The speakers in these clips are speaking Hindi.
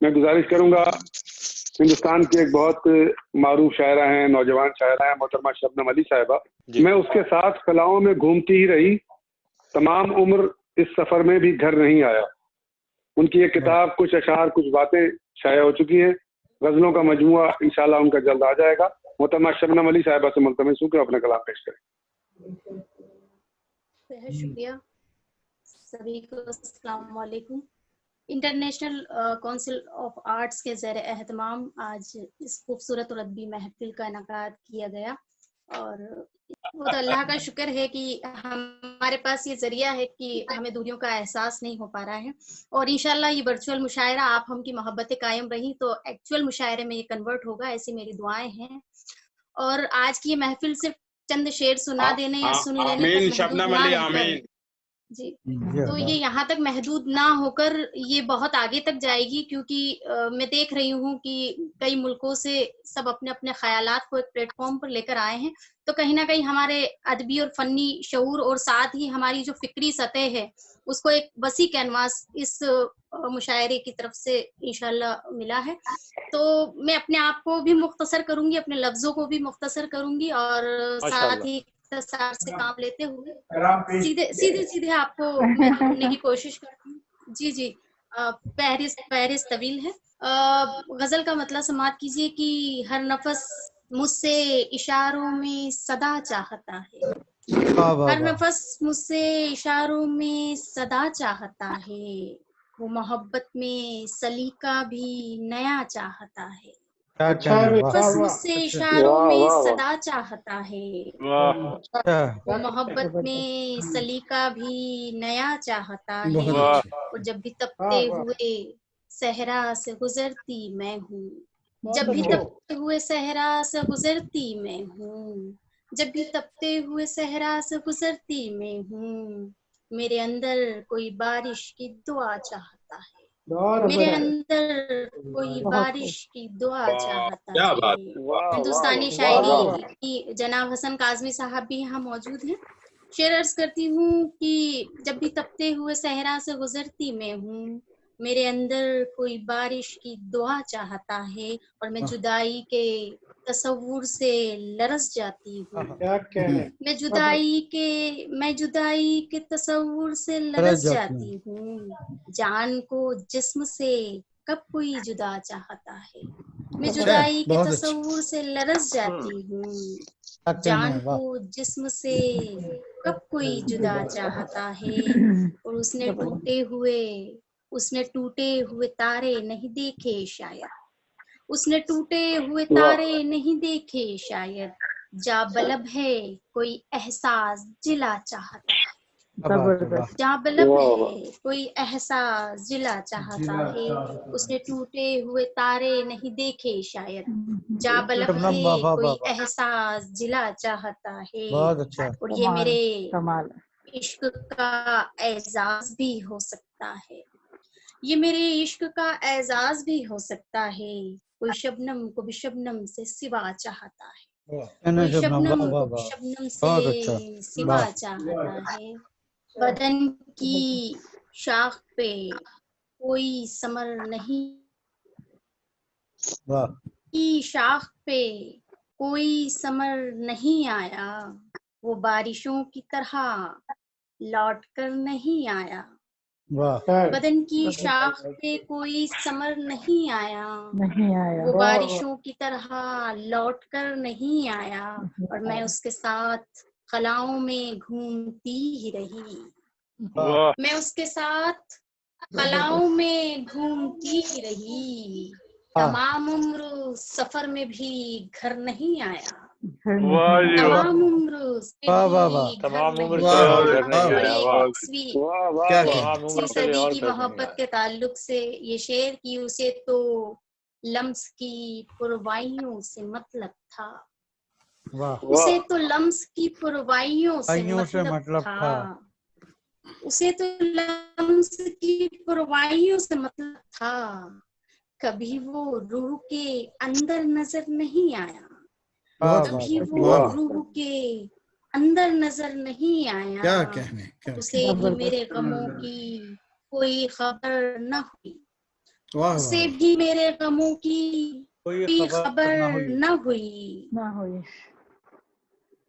मैं गुजारिश करूंगा, हिंदुस्तान की एक बहुत मारूफ शायरा हैं, नौजवान शायरा हैं, मोहतरमा शबनम अली साहिबा। मैं उसके साथ कलाओं में घूमती ही रही, तमाम उम्र इस सफर में भी घर नहीं आया। उनकी ये किताब, कुछ अशार कुछ बातें शाया हो चुकी हैं। गजलों का मजमुआ इंशाल्लाह उनका जल्द आ जाएगा। मोहतरमा शबनम अली साहिबा से मुल्तमिस हूं कि अपना कलाम पेश करें। बहुत शुक्रिया। सभी को अस्सलाम वालेकुम। इंटरनेशनल काउंसिल ऑफ आर्ट्स के ज़ेर एहतमाम आज इस खूबसूरत और अदबी महफिल का इनकाद किया गया, और वो तो अल्लाह का शुक्र है कि हमारे पास ये जरिया है कि हमें दूरियों का एहसास नहीं हो पा रहा है, और इंशाल्लाह ये वर्चुअल मुशायरा आप हम की मोहब्बतें कायम रही तो एक्चुअल मुशायरे में ये कन्वर्ट होगा, ऐसी मेरी दुआएं हैं। और आज की ये महफिल सिर्फ चंद शेर सुना देने या सुन लेने तक महदूद ना रहकर, जी, तो ये यहाँ तक महदूद ना होकर ये बहुत आगे तक जाएगी, क्योंकि मैं देख रही हूँ कि कई मुल्कों से सब अपने अपने ख्यालात को एक प्लेटफॉर्म पर लेकर आए हैं। तो कहीं ना कहीं हमारे अदबी और फन्नी शऊर और साथ ही हमारी जो फिक्री सतह है उसको एक वसी कैनवास इस मुशायरे की तरफ से इंशाल्लाह मिला है। तो मैं अपने आप को भी मुख्तसर करूंगी, अपने लफ्जों को भी मुख्तसर करूंगी, और साथ ही इख्तिसार से काम लेते हुए सीधे आपको मैं ढूंढने की कोशिश करती हूँ। जी जी, फहरिस्त तवील है। गजल का मतलब समाप्त कीजिए कि हर नफस मुझसे इशारों में सदा चाहता है, हर नफस मुझसे इशारों में सदा चाहता है, वो मोहब्बत में सलीका भी नया चाहता है, बस मुझसे इशारों में सदा चाहता है, वो मोहब्बत में सलीका भी नया चाहता है, और जब भी तपते हुए सहरा से गुजरती मैं हूँ, जब भी तपते हुए सहरा से गुजरती मैं हूँ, जब भी तपते हुए सहरा से गुजरती मैं हूँ, मेरे अंदर कोई बारिश की दुआ चाहता है, मेरे अंदर कोई बारिश की दुआ चाहता है। हिंदुस्तानी शायरी की जनाब हसन काजमी साहब भी यहाँ मौजूद हैं। शेर अर्ज करती हूँ कि जब भी तपते हुए सहरा से गुजरती मैं हूँ, मेरे अंदर कोई बारिश की दुआ चाहता है, और मैं जुदाई के तसव्वुर से लरस जाती हूँ, मैं जुदाई के तसव्वुर से लरस जाती हूँ, जान को जिस्म से कब कोई जुदा चाहता है, मैं जुदाई के तसव्वुर से लरस जाती हूँ, जान को जिस्म से कब कोई जुदा चाहता है, और उसने टूटे हुए तारे नहीं देखे शायद, उसने टूटे हुए तारे नहीं देखे शायद, जा बलब है कोई एहसास जिला चाहता है, जहाँ बलब है कोई एहसास जिला चाहता है, उसने टूटे हुए तारे नहीं देखे शायद, जा बलब है कोई एहसास जिला चाहता है, और ये मेरे इश्क का एजाज भी हो सकता है, ये मेरे इश्क का एजाज भी हो सकता है, कोई शबनम को भी शबनम से सिवा चाहता है, कोई शबनम को भी शबनम से सिवा चाहता है, बदन की शाख पे कोई समर नहीं, की शाख पे कोई समर नहीं आया, वो बारिशों की तरह लौट कर नहीं आया, बदन की शाख पे कोई समर नहीं आया, वो बारिशों की तरह लौट कर नहीं आया, और मैं उसके साथ कलाओं में घूमती ही रही, मैं उसके साथ कलाओं में घूमती ही रही, तमाम उम्र सफर में भी घर नहीं आया, तमाम उम्र सदी की मोहब्बत के ताल्लुक से ये शेर की उसे तो लम्स की पुरवाइयों से मतलब था, उसे तो लम्स की पुरवाइयों से मतलब था, उसे तो लम्स की पुरवाइयों से मतलब था, कभी वो रूह के अंदर नजर नहीं आया, कभी वो रूह के अंदर नजर नहीं आया, उसे भी मेरे गमों की कोई खबर न हुई, वाह उसे वाह, भी मेरे गमों की कोई कोई खबर खबर न न हुई। ना हुई।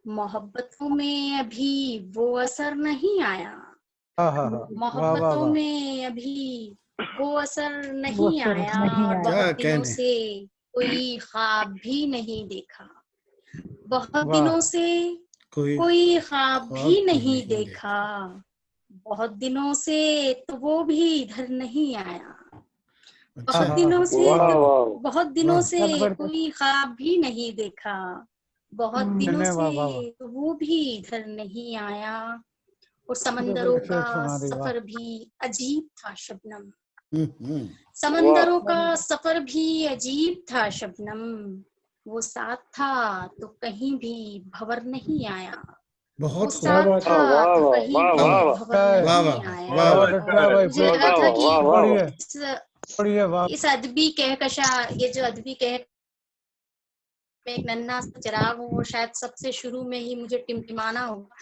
मोहब्बतों में अभी वो असर नहीं आया। हाँ हाँ हाँ, वाह वाह मोहब्बतों वाह, में अभी वो असर वो नहीं असर आया। नहीं आया। क्या बहुत दिनों कहने। से कोई ख्वाब भी नहीं देखा। बहुत वाह दिनों से कोई कोई ख्वाब ख्वाब भी नहीं देखा। बहुत दिनों से तो वो भी इधर नहीं आया। अच्छा, बहुत दिनों से वाह वाह बहुत दिनों वाह, से जबरदस्त। कोई ख्वाब भी नहीं देखा। बहुत दिनों नहीं, से वाह वाह वाह, तो वो भी इधर नहीं आया। और जबरदस्त। समंदरों का सुना दी, वाह। सफर भी अजीब था शबनम। हम्म, समंदरों वाह का सफर भी अजीब था शबनम। वो साथ था तो कहीं भी भंवर नहीं आया। वो बहुत खूब, साथ था वाह तो वाह कहीं वाह भी वाह वाह भंवर वाह नहीं वाह आया। वाह बहुत वाह, अच्छा भाई, मुझे लगा था कि वाह वाह बढ़िया इस बढ़िया, वाह इस अदबी कहकशा, ये जो अदबी कह में एक नन्हा सा चिराग हो, वो शायद सबसे शुरू में ही मुझे टिमटिमाना होगा